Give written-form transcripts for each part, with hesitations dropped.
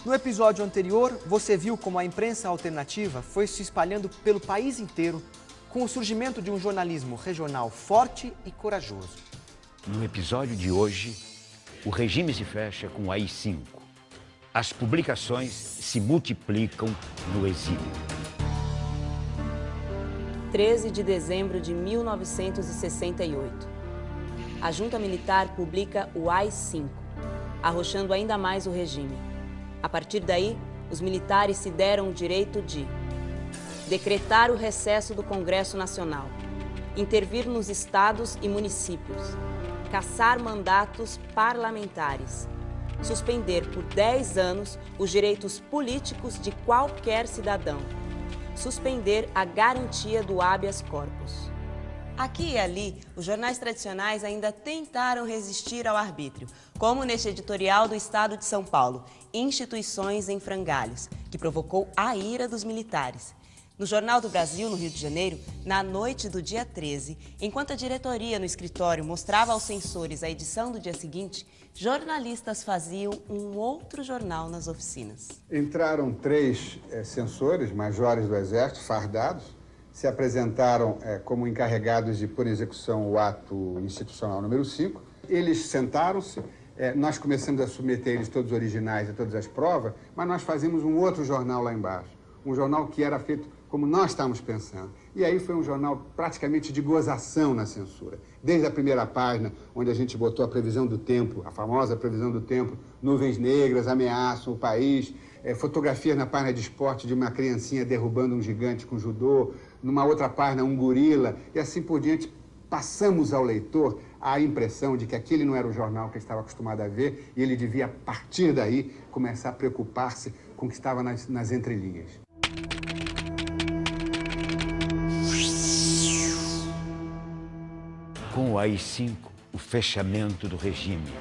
No episódio anterior, você viu como a imprensa alternativa foi se espalhando pelo país inteiro com o surgimento de um jornalismo regional forte e corajoso. No episódio de hoje, o regime se fecha com o AI-5. As publicações se multiplicam no exílio. 13 de dezembro de 1968. A junta militar publica o AI-5, arrochando ainda mais o regime. A partir daí, os militares se deram o direito de decretar o recesso do Congresso Nacional, intervir nos estados e municípios, cassar mandatos parlamentares, suspender por 10 anos os direitos políticos de qualquer cidadão, suspender a garantia do habeas corpus. Aqui e ali, os jornais tradicionais ainda tentaram resistir ao arbítrio, como neste editorial do Estado de São Paulo, Instituições em Frangalhos, que provocou a ira dos militares. No Jornal do Brasil, no Rio de Janeiro, na noite do dia 13, enquanto a diretoria no escritório mostrava aos censores a edição do dia seguinte, jornalistas faziam um outro jornal nas oficinas. Entraram 3 censores, majores do Exército, fardados, se apresentaram como encarregados de pôr em execução o ato institucional número 5. Eles sentaram-se, nós começamos a submeter eles todos os originais e todas as provas, mas nós fazíamos um outro jornal lá embaixo. Um jornal que era feito como nós estávamos pensando. E aí foi um jornal praticamente de gozação na censura. Desde a primeira página, onde a gente botou a previsão do tempo, a famosa previsão do tempo, nuvens negras ameaçam o país, fotografias na página de esporte de uma criancinha derrubando um gigante com judô, numa outra página um gorila, e assim por diante. Passamos ao leitor a impressão de que aquele não era o jornal que ele estava acostumado a ver e ele devia, a partir daí, começar a preocupar-se com o que estava nas entrelinhas. Com o AI-5, o fechamento do regime,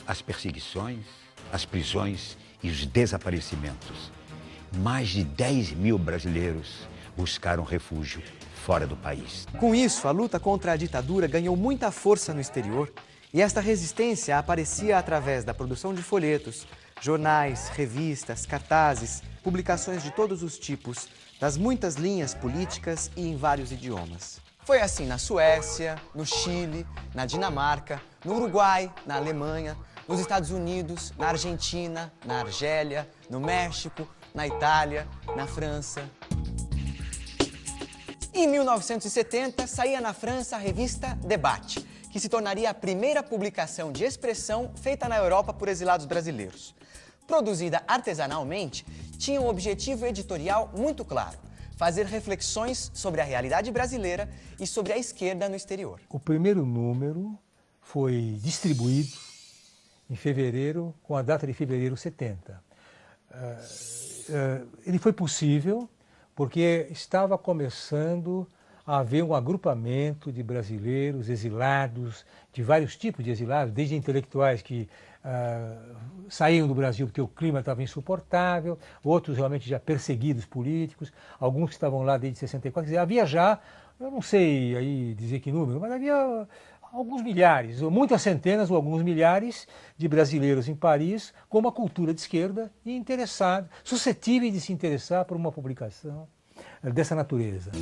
as perseguições, as prisões e os desaparecimentos. Mais de 10 mil brasileiros buscaram refúgio fora do país. Com isso, a luta contra a ditadura ganhou muita força no exterior e esta resistência aparecia através da produção de folhetos, jornais, revistas, cartazes, publicações de todos os tipos, das muitas linhas políticas e em vários idiomas. Foi assim na Suécia, no Chile, na Dinamarca, no Uruguai, na Alemanha, nos Estados Unidos, na Argentina, na Argélia, no México, na Itália, na França. Em 1970, saía na França a revista Debate, que se tornaria a primeira publicação de expressão feita na Europa por exilados brasileiros. Produzida artesanalmente, tinha um objetivo editorial muito claro: fazer reflexões sobre a realidade brasileira e sobre a esquerda no exterior. O primeiro número foi distribuído em fevereiro, com a data de fevereiro 70. Ele foi possível porque estava começando a haver um agrupamento de brasileiros exilados, de vários tipos de exilados, desde intelectuais que saíam do Brasil porque o clima estava insuportável, outros realmente já perseguidos políticos, alguns que estavam lá desde 64. Quer dizer, havia já, eu não sei aí dizer que número, mas havia alguns milhares, ou muitas centenas ou alguns milhares de brasileiros em Paris com uma cultura de esquerda e interessados, suscetíveis de se interessar por uma publicação dessa natureza.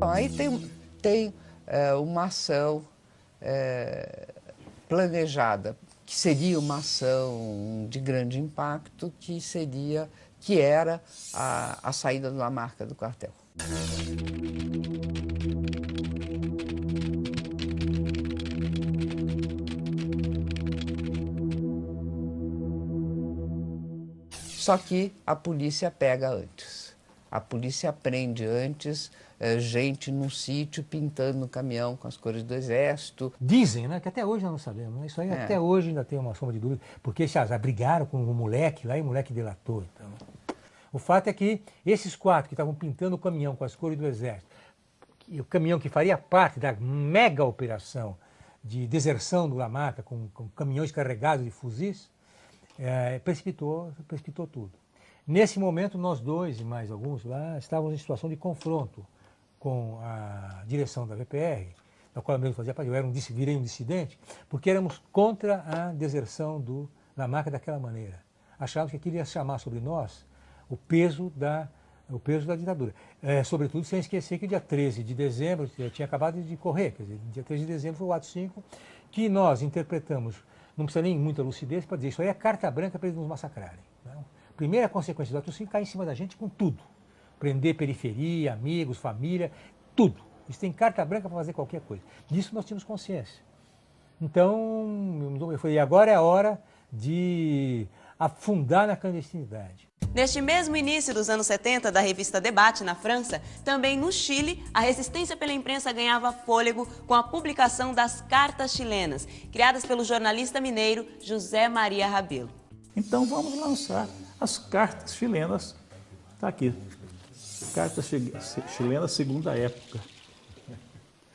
Aí tem uma ação planejada, que seria uma ação de grande impacto, que era a saída da marca do quartel. Só que a polícia pega antes. A polícia prende antes gente num sítio pintando o caminhão com as cores do Exército. Dizem, né, que até hoje nós não sabemos, né? Isso aí até hoje ainda tem uma sombra de dúvida, porque já brigaram com um moleque lá e o moleque delatou. Então. O fato é que esses 4 que estavam pintando o caminhão com as cores do Exército, e o caminhão que faria parte da mega operação de deserção do Lamarca, com caminhões carregados de fuzis, precipitou tudo. Nesse momento, nós dois e mais alguns lá estávamos em situação de confronto com a direção da VPR, da qual eu mesmo fazia parte, virei um dissidente, porque éramos contra a deserção do Lamarck daquela maneira. Achávamos que aquilo ia chamar sobre nós o peso da ditadura. Sobretudo sem esquecer que dia 13 de dezembro, tinha acabado de correr, quer dizer, dia 13 de dezembro foi o ato 5, que nós interpretamos, não precisa nem muita lucidez para dizer, isso aí é carta branca para eles nos massacrarem. Não? Primeira consequência do ato 5 cai em cima da gente com tudo. Prender periferia, amigos, família, tudo. Eles têm carta branca para fazer qualquer coisa. Disso nós tínhamos consciência. Então, eu falei, agora é a hora de afundar na clandestinidade. Neste mesmo início dos anos 70 da revista Debate na França, também no Chile, a resistência pela imprensa ganhava fôlego com a publicação das Cartas Chilenas, criadas pelo jornalista mineiro José Maria Rabelo. Então vamos lançar as Cartas Chilenas. Está aqui. Cartas Chilenas Segunda Época.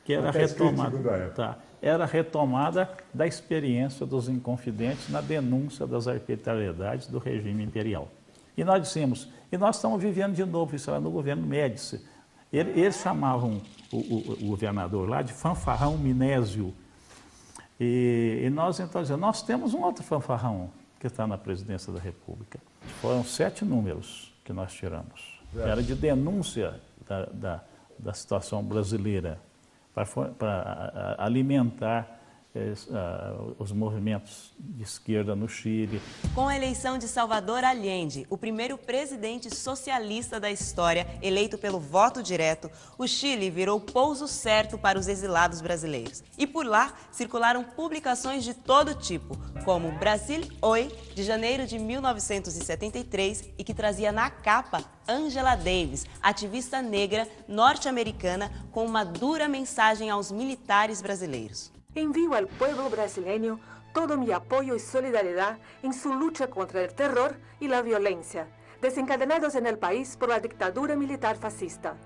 Que era retomada. Tá. Era a retomada da experiência dos Inconfidentes na denúncia das arbitrariedades do regime imperial. E nós dissemos, e nós estamos vivendo de novo, isso era no governo Médici. Eles chamavam o governador lá de fanfarrão Minésio. E nós então dizemos, nós temos um outro fanfarrão que está na presidência da República. Foram 7 números que nós tiramos. Era de denúncia da situação brasileira, para alimentar os movimentos de esquerda no Chile. Com a eleição de Salvador Allende, o primeiro presidente socialista da história, eleito pelo voto direto, o Chile virou pouso certo para os exilados brasileiros. E por lá circularam publicações de todo tipo, como Brasil Hoy, de janeiro de 1973, e que trazia na capa Angela Davis, ativista negra norte-americana, com uma dura mensagem aos militares brasileiros. Envío al pueblo brasileño todo mi apoyo y solidaridad en su lucha contra el terror y la violencia, desencadenados en el país por la dictadura militar fascista.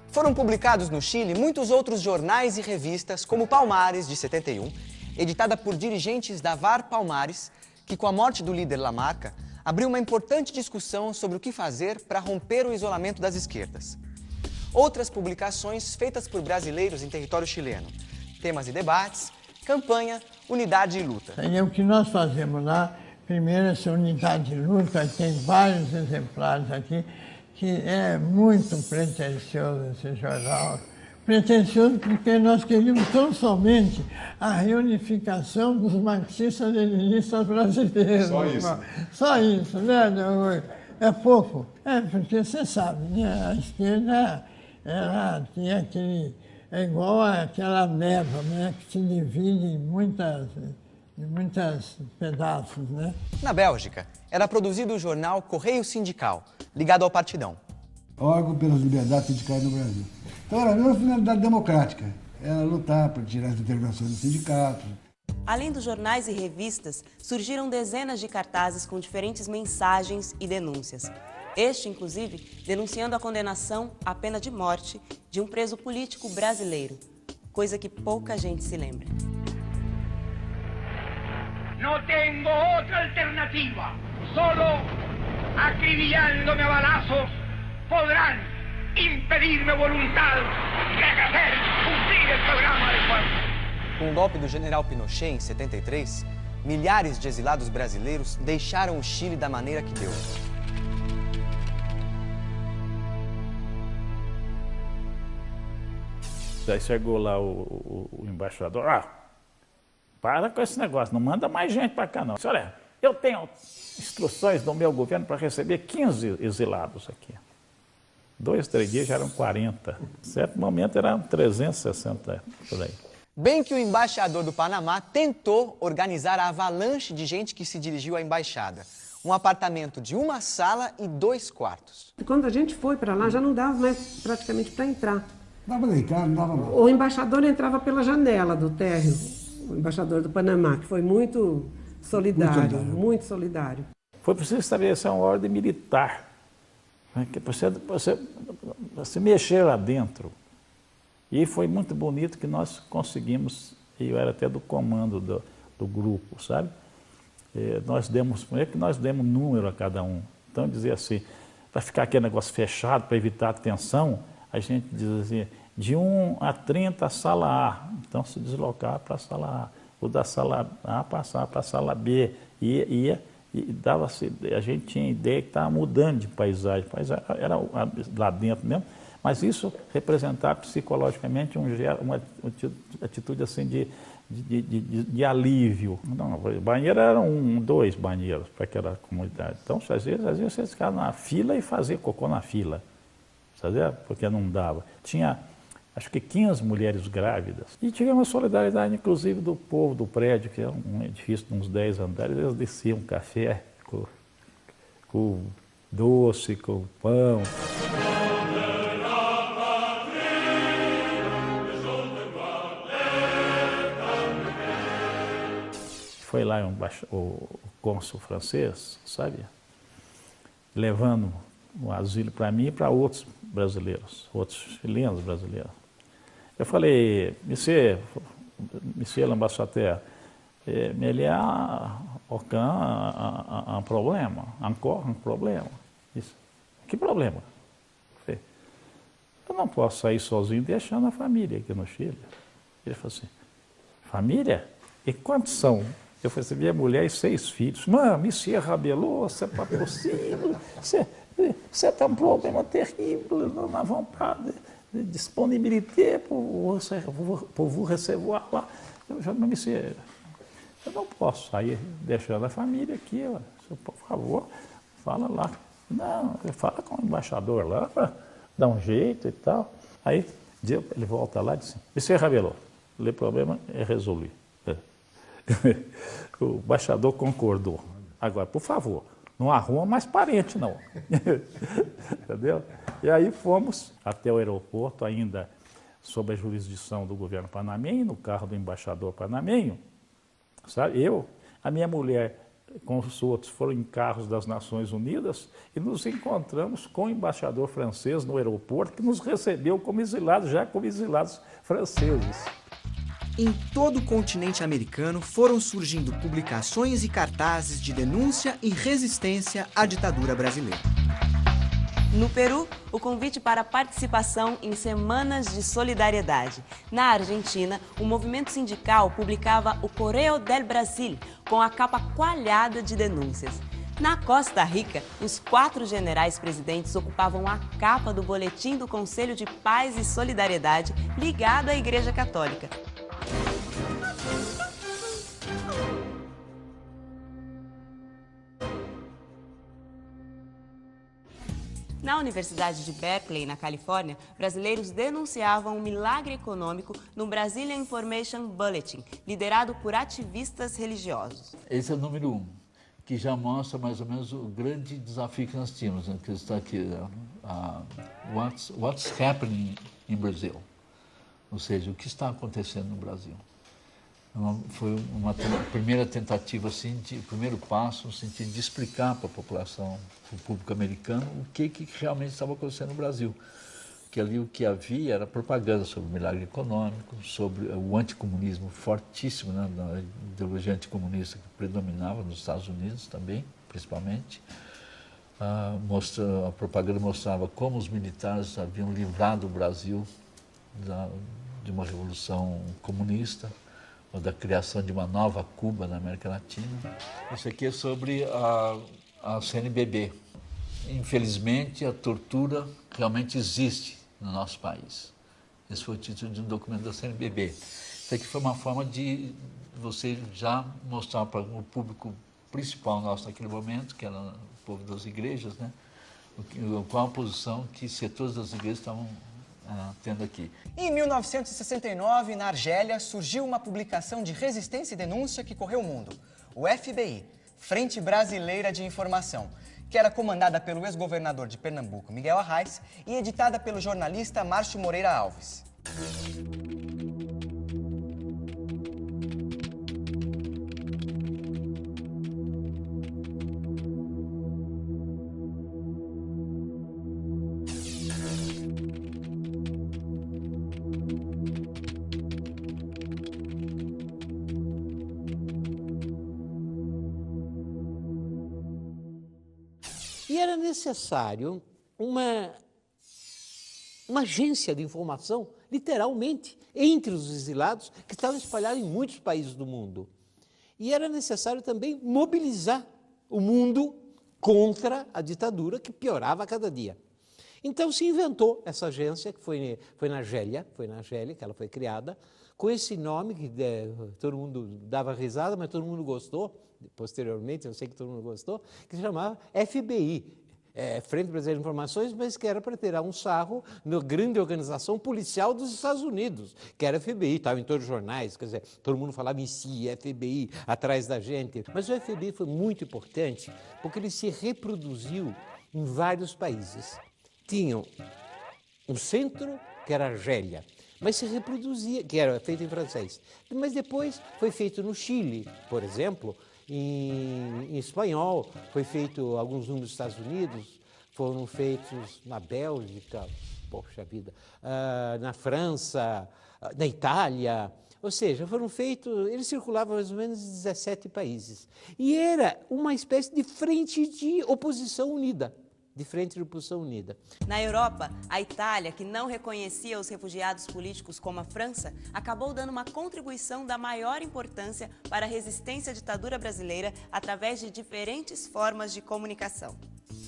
Foram publicados no Chile muitos outros jornais e revistas, como Palmares, de 71, editada por dirigentes da VAR Palmares, que com a morte do líder Lamarca, abriu uma importante discussão sobre o que fazer para romper o isolamento das esquerdas. Outras publicações feitas por brasileiros em território chileno, temas e debates, campanha, unidade e luta. E o que nós fazemos lá, primeiro essa unidade e luta, tem vários exemplares aqui, que é muito pretensioso esse jornal. Pretensioso porque nós queríamos tão somente a reunificação dos marxistas-leninistas brasileiros. Só isso? Só isso, né? É pouco. Porque você sabe, né? A esquerda, ela tinha aquele... É igual aquela névoa, né, que se divide em muitos pedaços, né? Na Bélgica, era produzido o jornal Correio Sindical, ligado ao Partidão. Órgão pelas liberdades sindicais no Brasil. Então era a mesma finalidade democrática, era lutar para tirar as intervenções dos sindicatos. Além dos jornais e revistas, surgiram dezenas de cartazes com diferentes mensagens e denúncias. Este, inclusive, denunciando a condenação à pena de morte de um preso político brasileiro, coisa que pouca gente se lembra. Não tenho outra alternativa. Solo acribillándome a balazos podrán impedir minha vontade de cumprir o programa de pueblo. Com o golpe do general Pinochet em 73, milhares de exilados brasileiros deixaram o Chile da maneira que deu. Aí chegou lá o embaixador, para com esse negócio, não manda mais gente para cá não. Olha, eu tenho instruções do meu governo para receber 15 exilados aqui. 2, 3 dias já eram 40. Em certo momento eram 360 por aí. Bem que o embaixador do Panamá tentou organizar a avalanche de gente que se dirigiu à embaixada. Um apartamento de 1 sala e 2 quartos. Quando a gente foi para lá, já não dava mais praticamente para entrar. Dava deitar, não dava mal. O embaixador entrava pela janela do térreo, o embaixador do Panamá, que foi muito solidário, muito solidário. Foi preciso estabelecer uma ordem militar, né, que você mexer lá dentro. E foi muito bonito que nós conseguimos, e eu era até do comando do grupo, sabe? Nós demos número a cada um. Então, dizer assim, para ficar aquele negócio fechado, para evitar a tensão, a gente diz assim, de 1 a 30 a sala A, então se deslocava para a sala A, o da sala A passava para a sala B, e dava-se, a gente tinha ideia que estava mudando de paisagem, era lá dentro mesmo, mas isso representava psicologicamente uma atitude assim de alívio. Não, banheiro eram 2 banheiros para aquela comunidade, então às vezes você ficava na fila e fazia cocô na fila, sabe? Porque não dava. Tinha acho que 15 mulheres grávidas. E tivemos solidariedade, inclusive, do povo do prédio, que é um edifício de uns 10 andares, eles desciam café com doce, com pão. Foi lá o cônsul francês, sabe? Levando o asilo para mim e para outros brasileiros, outros chilenos brasileiros. Eu falei, monsieur l'ambassadeur, il y a aucun problema, encore un problema. Disse, que problema? Eu não posso sair sozinho deixando a família aqui no Chile. Ele falou assim, família? E quantos são? Eu falei assim, minha mulher e 6 filhos. Não, monsieur Rabelot, c'est pas possível, c'est un problema terrível, nós vamos para de disponibilité pour vous recevoir lá. Eu já me disse, eu não posso sair deixando a família aqui, por favor, fala lá. Não, fala com o embaixador lá para dar um jeito e tal. Aí ele volta lá e diz, monsieur Rabelot, o problema é resolvido. O embaixador concordou. Agora, por favor, não arruma mais parente, não. Entendeu? E aí fomos até o aeroporto, ainda sob a jurisdição do governo panamenho, no carro do embaixador panamenho. Sabe? A minha mulher, com os outros, foram em carros das Nações Unidas e nos encontramos com o embaixador francês no aeroporto, que nos recebeu como exilados, já como exilados franceses. Em todo o continente americano foram surgindo publicações e cartazes de denúncia e resistência à ditadura brasileira. No Peru, o convite para participação em Semanas de Solidariedade. Na Argentina, o movimento sindical publicava o Correo del Brasil, com a capa coalhada de denúncias. Na Costa Rica, os 4 generais presidentes ocupavam a capa do boletim do Conselho de Paz e Solidariedade ligado à Igreja Católica. Na Universidade de Berkeley, na Califórnia, brasileiros denunciavam um milagre econômico no Brazilian Information Bulletin, liderado por ativistas religiosos. Esse é o número 1, que já mostra mais ou menos o grande desafio que nós tínhamos, né? Que está aqui, what's happening in Brazil? Ou seja, o que está acontecendo no Brasil? Foi uma primeira tentativa, assim, o primeiro passo no sentido de explicar para a população, para o público americano, o que realmente estava acontecendo no Brasil. Que ali o que havia era propaganda sobre o milagre econômico, sobre o anticomunismo fortíssimo, né, a ideologia anticomunista que predominava nos Estados Unidos também, principalmente. A propaganda mostrava como os militares haviam livrado o Brasil de uma revolução comunista, ou da criação de uma nova Cuba na América Latina. Isso aqui é sobre a CNBB. Infelizmente, a tortura realmente existe no nosso país. Esse foi o título de um documento da CNBB. Isso aqui foi uma forma de você já mostrar para o público principal nosso naquele momento, que era o povo das igrejas, né? Qual a posição que setores das igrejas estavam tendo aqui. Em 1969, na Argélia, surgiu uma publicação de resistência e denúncia que correu o mundo. O FBI, Frente Brasileira de Informação, que era comandada pelo ex-governador de Pernambuco, Miguel Arraes, e editada pelo jornalista Márcio Moreira Alves. E era necessário uma agência de informação literalmente, entre os exilados que estavam espalhados em muitos países do mundo. E era necessário também mobilizar o mundo contra a ditadura que piorava a cada dia. Então se inventou essa agência, que foi na Argélia que ela foi criada, com esse nome que todo mundo dava risada, mas todo mundo gostou, posteriormente, eu sei que todo mundo gostou, que se chamava FBI, Frente Brasileira de Informações, mas que era para tirar um sarro na grande organização policial dos Estados Unidos, que era a FBI, estava em todos os jornais, quer dizer, todo mundo falava em si, FBI, atrás da gente. Mas o FBI foi muito importante porque ele se reproduziu em vários países. Tinham um centro, que era a Argélia, mas se reproduzia, que era feito em francês. Mas depois foi feito no Chile, por exemplo, em espanhol, foi feito alguns nos Estados Unidos, foram feitos na Bélgica, poxa vida, na França, na Itália, ou seja, foram feitos, eles circulavam mais ou menos em 17 países. E era uma espécie de frente de oposição unida. Na Europa, a Itália, que não reconhecia os refugiados políticos como a França, acabou dando uma contribuição da maior importância para a resistência à ditadura brasileira através de diferentes formas de comunicação.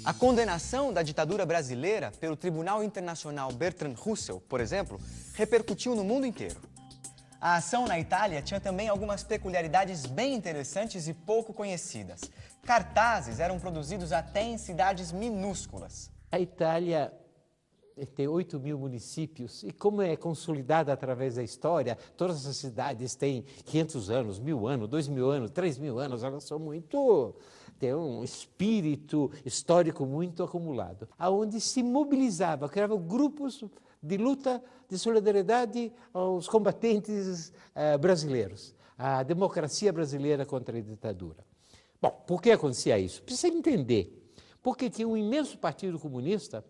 A condenação da ditadura brasileira pelo Tribunal Internacional Bertrand Russell, por exemplo, repercutiu no mundo inteiro. A ação na Itália tinha também algumas peculiaridades bem interessantes e pouco conhecidas. Cartazes eram produzidos até em cidades minúsculas. A Itália tem 8.000 municípios e como é consolidada através da história, todas as cidades têm 500 anos, 1.000 anos, 2.000 anos, 3.000 anos, elas são muito... tem um espírito histórico muito acumulado, aonde se mobilizava, criava grupos de luta, de solidariedade aos combatentes brasileiros, a democracia brasileira contra a ditadura. Bom, por que acontecia isso? Precisa entender. Porque tinha um imenso partido comunista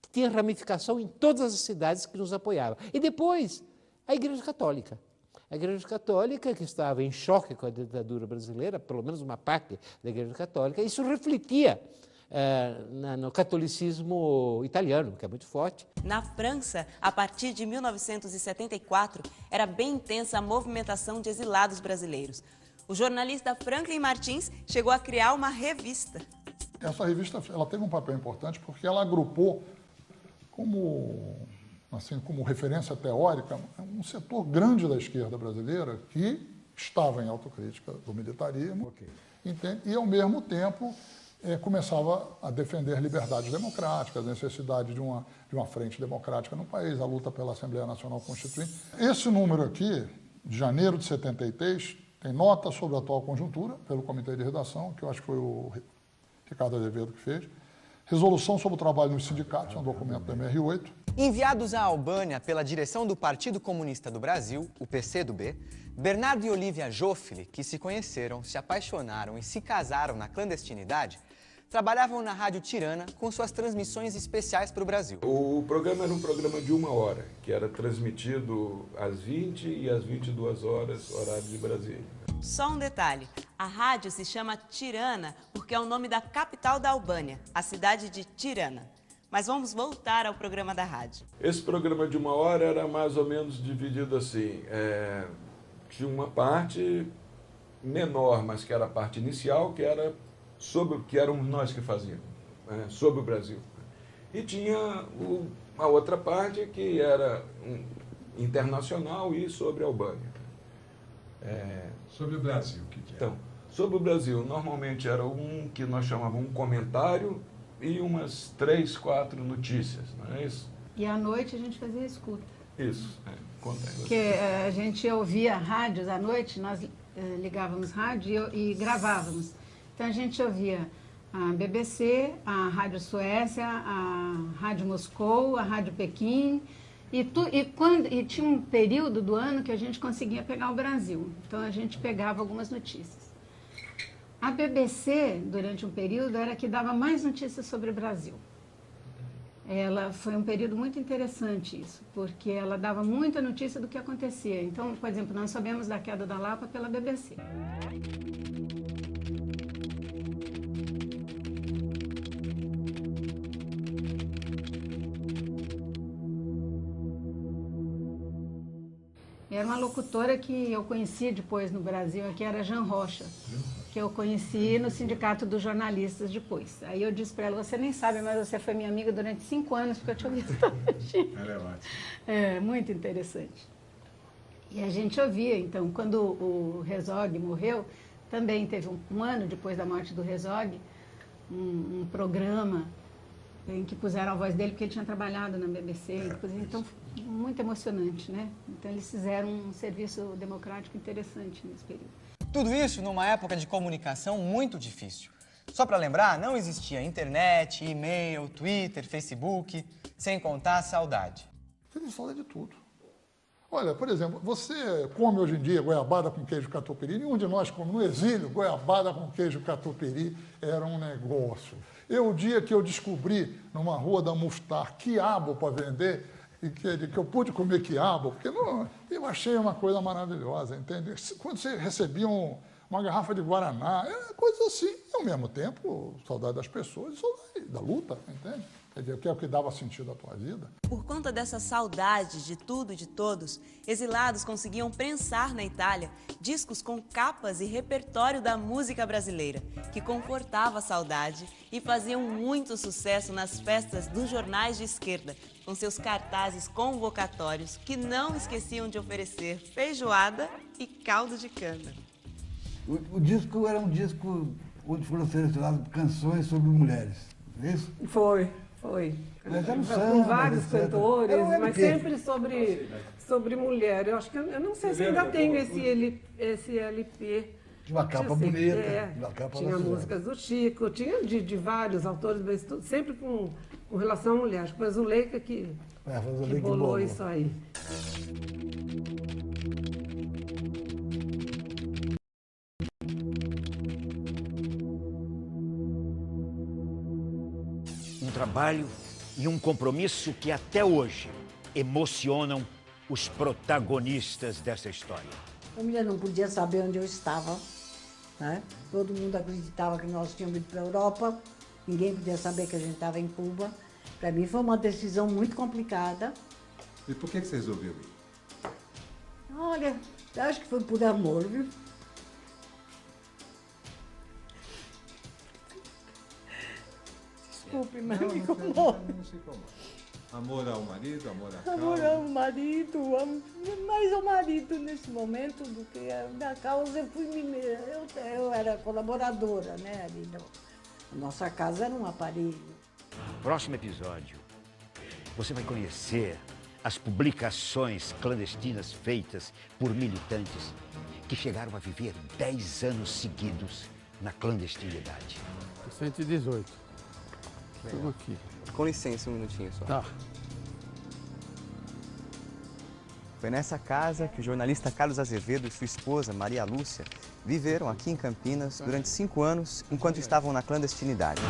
que tinha ramificação em todas as cidades que nos apoiavam. E depois, a Igreja Católica. A Igreja Católica, que estava em choque com a ditadura brasileira, pelo menos uma parte da Igreja Católica, isso refletia no catolicismo italiano, que é muito forte. Na França, a partir de 1974, era bem intensa a movimentação de exilados brasileiros. O jornalista Franklin Martins chegou a criar uma revista. Essa revista ela teve um papel importante porque ela agrupou como referência teórica um setor grande da esquerda brasileira que estava em autocrítica do militarismo e, ao mesmo tempo, começava a defender liberdades democráticas, a necessidade de uma frente democrática no país, a luta pela Assembleia Nacional Constituinte. Esse número aqui, de janeiro de 73, tem nota sobre a atual conjuntura, pelo Comitê de Redação, que eu acho que foi o Ricardo Azevedo que fez. Resolução sobre o trabalho nos sindicatos, é um documento da MR8. Enviados à Albânia pela direção do Partido Comunista do Brasil, o PCdoB, Bernardo e Olivia Joffre, que se conheceram, se apaixonaram e se casaram na clandestinidade, trabalhavam na Rádio Tirana com suas transmissões especiais para o Brasil. O programa era um programa de 1 hora, que era transmitido às 20 e às 22 horas, horário de Brasília. Só um detalhe, a rádio se chama Tirana porque é o nome da capital da Albânia, a cidade de Tirana. Mas vamos voltar ao programa da rádio. Esse programa de 1 hora era mais ou menos dividido assim, tinha uma parte menor, mas que era a parte inicial, que éramos nós que fazíamos, sobre o Brasil. E tinha a outra parte que era internacional e sobre a Albânia. Sobre o Brasil, o que é? Então, sobre o Brasil, normalmente era um que nós chamávamos um comentário e umas 3, 4 notícias, não é isso? E à noite a gente fazia escuta. Isso, conta aí. Porque a gente ouvia rádios à noite, nós ligávamos rádio e gravávamos. Então a gente ouvia a BBC, a Rádio Suécia, a Rádio Moscou, a Rádio Pequim, e tinha um período do ano que a gente conseguia pegar o Brasil. Então a gente pegava algumas notícias. A BBC, durante um período, era a que dava mais notícias sobre o Brasil. Foi um período muito interessante isso, porque ela dava muita notícia do que acontecia. Então, por exemplo, nós sabemos da queda da Lapa pela BBC. Era uma locutora que eu conheci depois no Brasil, que era Jean Rocha, que eu conheci no Sindicato dos Jornalistas depois. Aí eu disse para ela, você nem sabe, mas você foi minha amiga durante 5 anos, porque eu te ouvi todinha. Ela é ótima. É, muito interessante. E a gente ouvia, então, quando o Herzog morreu, também teve um ano depois da morte do Herzog, um programa em que puseram a voz dele, porque ele tinha trabalhado na BBC, então muito emocionante, né? Então eles fizeram um serviço democrático interessante nesse período. Tudo isso numa época de comunicação muito difícil. Só para lembrar, não existia internet, e-mail, Twitter, Facebook, sem contar a saudade. Você tem saudade de tudo. Olha, por exemplo, você come hoje em dia goiabada com queijo catupiry, nenhum de nós come. No exílio, goiabada com queijo catupiry era um negócio. O dia que eu descobri, numa rua da Muftar, quiabo para vender, e que eu pude comer quiabo, porque não, eu achei uma coisa maravilhosa, entende? Quando você recebia uma garrafa de Guaraná, era coisa assim. E, ao mesmo tempo, saudade das pessoas e saudade da luta, entende? Quer dizer, que é o que dava sentido à tua vida. Por conta dessa saudade de tudo e de todos, exilados conseguiam prensar na Itália discos com capas e repertório da música brasileira, que confortava a saudade e faziam muito sucesso nas festas dos jornais de esquerda, com seus cartazes convocatórios que não esqueciam de oferecer feijoada e caldo de cana. O disco era um disco onde foram selecionadas canções sobre mulheres, não é isso? Foi. Mas era um Com samba, vários etc. cantores, Era mas sempre sobre mulher. Eu acho que eu não sei se ainda tenho esse LP. De uma capa bonita. Uma capa tinha músicas do Chico, tinha de vários autores, mas sempre com relação à mulher. Acho que foi a Zuleika que bolou isso aí. Um trabalho e um compromisso que até hoje emocionam os protagonistas dessa história. A mulher não podia saber onde eu estava, né? Todo mundo acreditava que nós tínhamos ido para a Europa, ninguém podia saber que a gente estava em Cuba. Para mim foi uma decisão muito complicada. E por que você resolveu ir? Olha, eu acho que foi por amor, viu? Desculpe, mas me incomoda. Não se incomoda. Amor ao marido, amor à causa? Amor ao marido, mais ao marido nesse momento do que da causa. Eu era colaboradora, né? Ali a nossa casa era um aparelho. No próximo episódio, você vai conhecer as publicações clandestinas feitas por militantes que chegaram a viver 10 anos seguidos na clandestinidade. 118. Tudo aqui. Com licença, um minutinho só. Tá. Foi nessa casa que o jornalista Carlos Azevedo e sua esposa, Maria Lúcia, viveram aqui em Campinas durante 5 anos, enquanto estavam na clandestinidade.